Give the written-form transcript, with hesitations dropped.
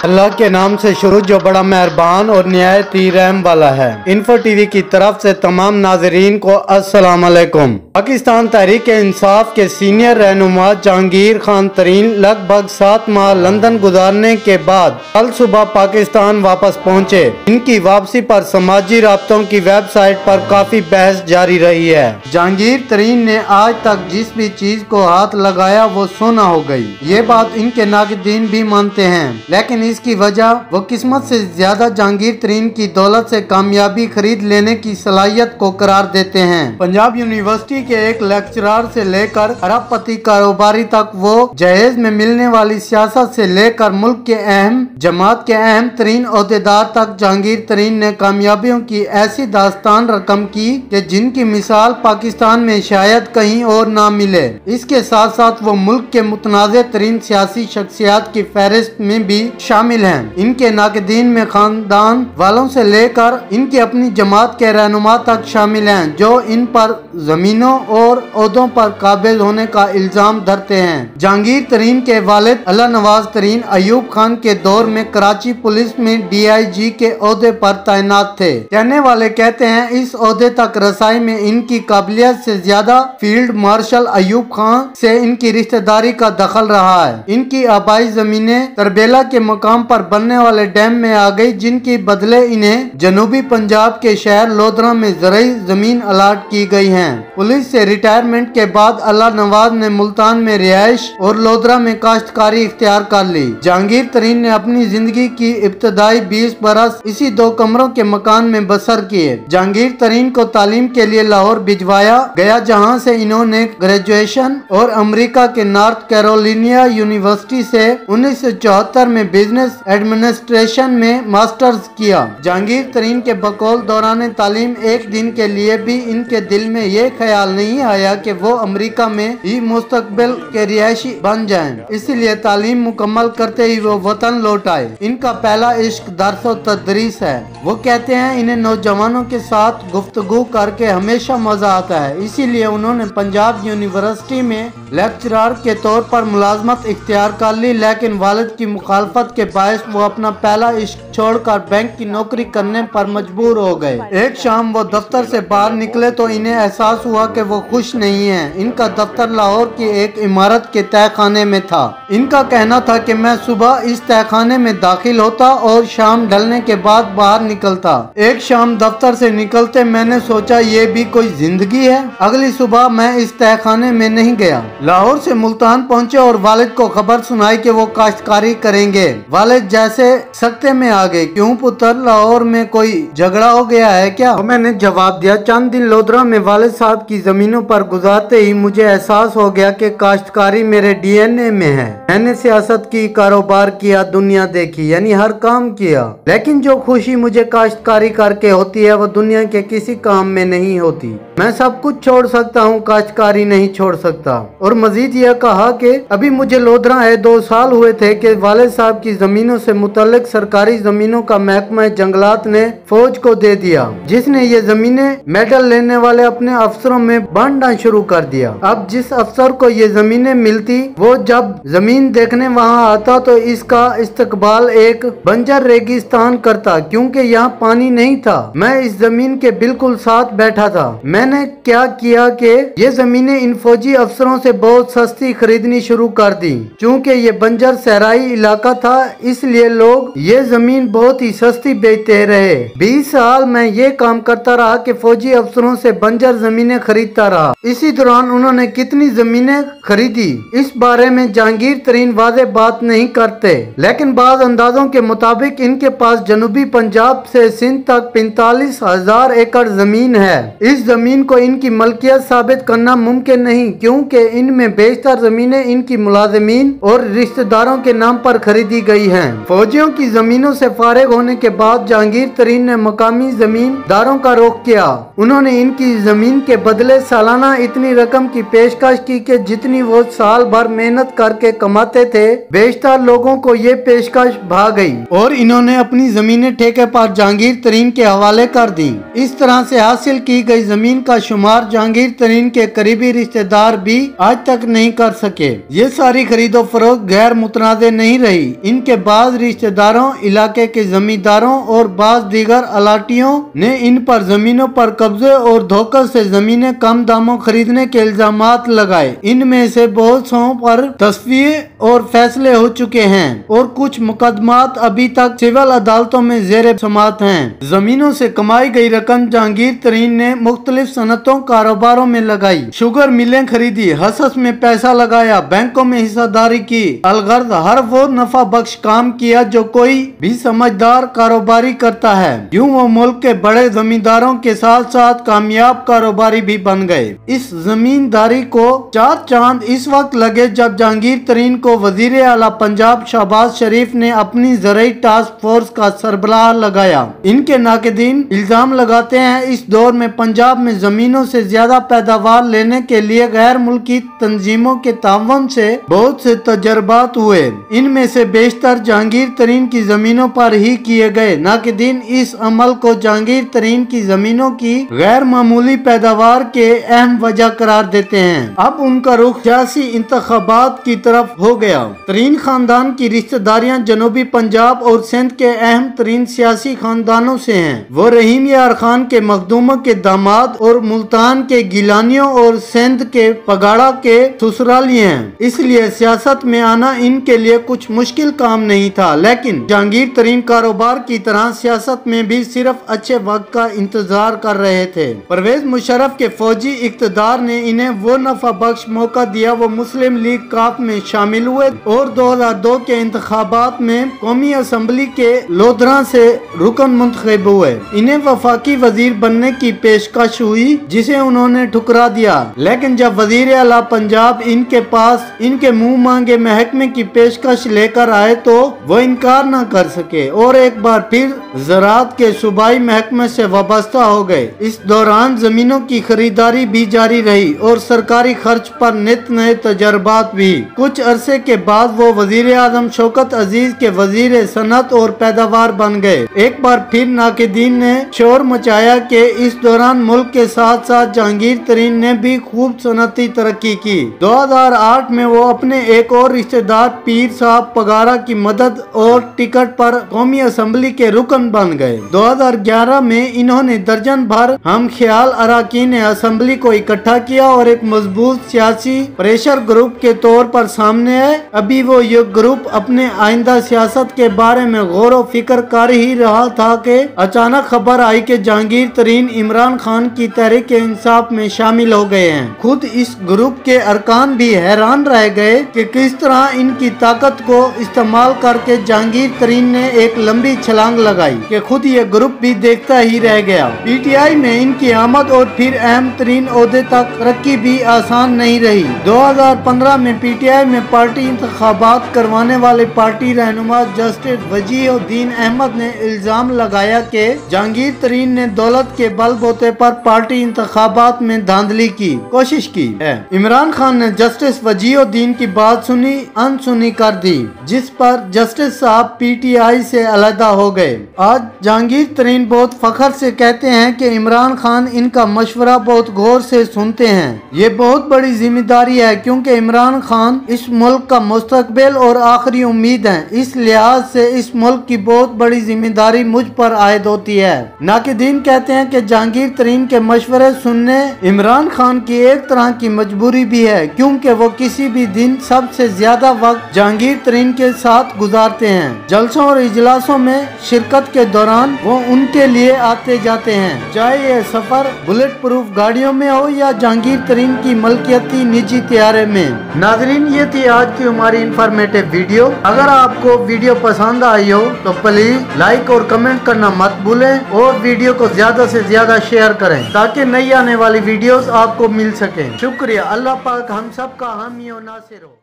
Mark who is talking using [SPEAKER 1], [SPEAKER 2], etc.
[SPEAKER 1] अल्लाह के नाम से शुरू जो बड़ा मेहरबान और निहायती रहम वाला है। इन्फो टीवी की तरफ से तमाम नाजरीन को अस्सलाम वालेकुम। पाकिस्तान तहरीक इंसाफ के सीनियर रहनुमा जहांगीर खान तरीन लगभग 7 माह लंदन गुजारने के बाद कल सुबह पाकिस्तान वापस पहुँचे। इनकी वापसी पर समाजी राब्तों की वेबसाइट पर काफी बहस जारी रही है। जहांगीर तरीन ने आज तक जिस भी चीज को हाथ लगाया वो सोना हो गई। ये बात इनके नाक़दीन भी मानते हैं, लेकिन इसकी वजह वो किस्मत से ज्यादा जहांगीर तरीन की दौलत से कामयाबी खरीद लेने की सलाहियत को करार देते हैं। पंजाब यूनिवर्सिटी के एक लेक्चरर से लेकर अरबपति कारोबारी तक वो जहेज में मिलने वाली सियासत से लेकर मुल्क के अहम जमात के अहम तरीन ओहदेदार तक जहांगीर तरीन ने कामयाबियों की ऐसी दास्तान रकम की कि जिनकी मिसाल पाकिस्तान में शायद कहीं और ना मिले। इसके साथ साथ वो मुल्क के मुतनाज़े तरीन सियासी शख्सियात की फहरिस्त में भी शामिल हैं। इनके नाक़दीन में खानदान वालों से लेकर इनकी अपनी जमात के रहनुमा तक शामिल हैं, जो इन पर जमीनों और ओहदों पर काबिज होने का इल्जाम धरते हैं। जहांगीर तरीन के वालिद अल्लाह नवाज तरीन अयूब खान के दौर में कराची पुलिस में DIG के ओहदे पर तैनात थे। कहने वाले कहते हैं इस ओहदे तक रसाई में इनकी काबिलियत से ज्यादा फील्ड मार्शल अयूब खान से इनकी रिश्तेदारी का दखल रहा है। इनकी आबाई जमीनें तरबेला के मकाम पर बनने वाले डैम में आ गई, जिनकी बदले इन्हें जनूबी पंजाब के शहर लोधरा में ज़रई जमीन अलाट की गई है। पुलिस से रिटायरमेंट के बाद अल्लाह नवाज ने मुल्तान में रिहाइश और लोधरा में काश्तकारी इख्तियार कर ली। जहांगीर तरीन ने अपनी जिंदगी की इब्तदाई 20 बरस इसी 2 कमरों के मकान में बसर किए। जहांगीर तरीन को तालीम के लिए लाहौर भिजवाया गया, जहां से इन्होंने ग्रेजुएशन और अमेरिका के नॉर्थ कैरोलिना यूनिवर्सिटी से 1974 में बिजनेस एडमिनिस्ट्रेशन में मास्टर्स किया। जहांगीर तरीन के बकौल दौरान तालीम एक दिन के लिए भी इनके दिल में ये ख्याल नहीं आया कि वो अमेरिका में ही मुस्तकबिल के रिहायशी बन जाएं। इसीलिए तालीम मुकम्मल करते ही वो वतन लौट आए। इनका पहला इश्क दर्स और तदरीस है। वो कहते हैं इन्हें नौजवानों के साथ गुफ्तगू करके हमेशा मजा आता है, इसीलिए उन्होंने पंजाब यूनिवर्सिटी में लेक्चरर के तौर पर मुलाजमत इख्तियार कर ली, लेकिन वालिद की मुखालफत के बायस वो अपना पहला इश्क छोड़कर बैंक की नौकरी करने पर मजबूर हो गए। एक शाम वो दफ्तर से बाहर निकले तो इन्हें एहसास हुआ कि वो खुश नहीं हैं। इनका दफ्तर लाहौर की एक इमारत के तहखाने में था। इनका कहना था कि मैं सुबह इस तहखाने में दाखिल होता और शाम ढलने के बाद बाहर निकलता। एक शाम दफ्तर से निकलते मैंने सोचा ये भी कोई जिंदगी है। अगली सुबह मैं इस तहखाने में नहीं गया। लाहौर से मुल्तान पहुंचे और वालिद को खबर सुनाई कि वो काश्तकारी करेंगे। वालिद जैसे सकते में आ गए। क्यों पुत्र, लाहौर में कोई झगड़ा हो गया है क्या? तो मैंने जवाब दिया, चंद दिन लोधरा में वालिद साहब की जमीनों पर गुजारते ही मुझे एहसास हो गया कि काश्तकारी मेरे DNA में है। मैंने सियासत की, कारोबार किया, दुनिया देखी, यानी हर काम किया, लेकिन जो खुशी मुझे काश्तकारी करके होती है वो दुनिया के किसी काम में नहीं होती। मैं सब कुछ छोड़ सकता हूँ, काश्तकारी नहीं छोड़ सकता। और मजीद यह कहा कि अभी मुझे लोधरा है 2 साल हुए थे कि वालिद साहब की जमीनों से मुतल्लिक सरकारी जमीनों का महकमा जंगलात ने फौज को दे दिया, जिसने ये जमीनें मेडल लेने वाले अपने अफसरों में बांटना शुरू कर दिया। अब जिस अफसर को ये जमीनें मिलती वो जब जमीन देखने वहाँ आता तो इसका इस्तकबाल एक बंजर रेगिस्तान करता, क्योंकि यहाँ पानी नहीं था। मैं इस जमीन के बिल्कुल साथ बैठा था। मैंने क्या किया कि ये जमीनें इन फौजी अफसरों से बहुत सस्ती खरीदनी शुरू कर दी। चूँकि ये बंजर सहराई इलाका था, इसलिए लोग ये जमीन बहुत ही सस्ती बेचते रहे। 20 साल मैं ये काम करता रहा कि फौजी अफसरों से बंजर जमीनें खरीदता रहा। इसी दौरान उन्होंने कितनी जमीनें खरीदी इस बारे में जहांगीर तरीन वाज़े बात नहीं करते, लेकिन बाज़ अंदाजों के मुताबिक इनके पास जनूबी पंजाब से सिंध तक 45,000 एकड़ जमीन है। इस जमीन को इनकी मलकियत साबित करना मुमकिन नहीं, क्योंकि इनमें बेशतर जमीनें इनकी मुलाजिमीन और रिश्तेदारों के नाम पर खरीदी गई हैं। फौजियों की जमीनों से फारिग होने के बाद जहांगीर तरीन ने मकामी जमींदारों का रुख किया। उन्होंने इनकी जमीन के बदले सालाना इतनी रकम की पेशकश की कि जितनी वो साल भर मेहनत करके कमाते थे, बेशतर लोगों को ये पेशकश भा गई और इन्होंने अपनी जमीनें ठेके पर जहांगीर तरीन के हवाले कर दी। इस तरह से हासिल की गई जमीन का शुमार जहांगीर तरीन के करीबी रिश्तेदार भी आज तक नहीं कर सके। ये सारी खरीदो फरोख्त गैर मुतनाज़े नहीं रही। इनके बाद रिश्तेदारों, इलाके के जमींदारों और बाज दीगर अलाटियों ने इन पर जमीनों पर कब्जे और धोखे से जमीनें कम दामों खरीदने के इल्जामात लगाए। इनमें से बहुत सौ पर तस्वीर और फैसले हो चुके हैं और कुछ मुकदमात अभी तक सिविल अदालतों में जेर समाअत हैं। जमीनों से कमाई गई रकम जहांगीर तरीन ने मुख्तलिफ सनतों कारोबारों में लगाई। शुगर मिलें खरीदी, हसस में पैसा लगाया, बैंकों में हिस्सेदारी की, अलगर्द हर वो नफा बख्श काम किया जो कोई भी समझदार कारोबारी करता है। यूं वो मुल्क के बड़े जमींदारों के साथ साथ कामयाब कारोबारी भी बन गए। इस जमींदारी को चार चांद इस वक्त लगे जब जहांगीर तरीन को वजीर आला पंजाब शहबाज शरीफ ने अपनी ज़राई टास्क फोर्स का सरबराह लगाया। इनके नाक़दीन इल्जाम लगाते हैं इस दौर में पंजाब में जमीनों से ज्यादा पैदावार लेने के लिए गैर मुल्की तंजीमों के तावन से बहुत से तजर्बात हुए। इनमें से बेशतर जहांगीर तरीन की जमीनों पर ही किए गए। नाक़दीन इस अमल को जहांगीर तरीन की जमीनों की गैर मामूली पैदावार के अहम वजह करार देते हैं। अब उनका रुख सियासी इंतखाबात की तरफ हो गया। तरीन खानदान की रिश्तेदारियां जनूबी पंजाब और सिंध के अहम तरीन सियासी खानदानों से हैं। वो रहीम यार खान के मखदूमों के दामाद और मुल्तान के गिलानियों और सिंध के पगाड़ा के ससुराली हैं। इसलिए सियासत में आना इनके लिए कुछ मुश्किल काम नहीं था। लेकिन जहांगीर तरीन कारोबार की तरह सियासत में भी सिर्फ अच्छे वक्त का इंतजार कर रहे थे। परवेज मुशर्रफ के फौजी इक़्तिदार ने इन्हें वो नफा बख्श मौका दिया। वो मुस्लिम लीग काफ में शामिल हुए और 2002 के इंतखाबात में कौमी असम्बली के लोधरा से रुकन मुंतखब हुए। इन्हें वफाकी वजीर बनने की पेशकश हुई जिसे उन्होंने ठुकरा दिया। लेकिन जब वजीर आला पंजाब इनके पास इनके मुंह मांगे महकमे की पेशकश लेकर आए तो वो इनकार न कर सके और एक बार फिर ज़राअत के सूबाई महकमे से वाबस्ता हो गए। इस दौरान जमीनों की खरीदारी भी जारी रही और सरकारी खर्च पर नित नए तजर्बात भी। कुछ अरसे के बाद वो वजीर आजम शौकत अजीज के वजीर सनत और पैदावार बन गए। एक बार फिर नाक़दीन ने शोर मचाया कि इस दौरान मुल्क के साथ साथ जहांगीर तरीन ने भी खूब सनती तरक्की की। 2008 में वो अपने एक और रिश्तेदार पीर साहब पगारा की मदद और टिकट पर कौमी असम्बली के रुकन बन गए। 2011 में इन्होंने दर्जन भर हम ख्याल अरकान असम्बली को इकट्ठा किया और एक मजबूत सियासी प्रेशर ग्रुप के तौर पर सामने आए। अभी वो ये ग्रुप अपने आइंदा सियासत के बारे में गौर व फिक्र कर ही रहा था कि अचानक खबर आई कि जहांगीर तरीन इमरान खान की तहरीक इंसाफ में शामिल हो गए हैं। खुद इस ग्रुप के अरकान भी हैरान रह गए कि किस तरह इनकी ताकत को इस्तेमाल करके जहांगीर तरीन ने एक लंबी छलांग लगाई कि खुद ये ग्रुप भी देखता ही रह गया। PTI में इनकी आमद और फिर अहम तरीन ओहदे तक तरक्की भी आसान नहीं रही। 2015 में PTI में पार्टी इंतखाबात करवाने वाले पार्टी रहनुमा जस्टिस वजीहुद्दीन अहमद ने इल्जाम लगाया कि जहांगीर तरीन ने दौलत के बलबूते पर पार्टी इंतखाबात में धांधली की कोशिश की है। इमरान खान ने जस्टिस वजीहुद्दीन की बात सुनी, अनसुनी कर दी, जिस पर जस्टिस साहब PTI से अलहदा हो गए। आज जहांगीर तरीन बहुत फख्र से कहते हैं कि इमरान खान इनका मशवरा बहुत गौर से सुनते हैं। ये बहुत बड़ी जिम्मेदारी है क्योंकि इमरान खान इस मुल्क का मुस्तकबिल और आखिरी उम्मीद है। इस लिहाज से इस मुल्क की बहुत बड़ी जिम्मेदारी मुझ पर आयद होती है। नाक़दीन कहते हैं कि जहांगीर तरीन के मशवरे सुनने इमरान खान की एक तरह की मजबूरी भी है क्योंकि वो किसी भी दिन सबसे ज्यादा वक्त जहांगीर तरीन के साथ गुजारते हैं। जलसों और इजलासों में शिरकत के दौरान वो उनके लिए आते जाते हैं, चाहे ये सफर बुलेट प्रूफ गाड़ियों में हो या जहांगीर तरीन की मलकियती निजी त्यारे में। नाजरीन, ये थी आज की हमारी इंफॉर्मेटिव वीडियो। अगर आपको वीडियो पसंद आई हो तो प्लीज लाइक और कमेंट करना मत भूलें और वीडियो को ज्यादा से ज्यादा शेयर करें ताकि नई आने वाली वीडियोस आपको मिल सके। शुक्रिया। अल्लाह पाक हम सब का हामी और नासिर हो।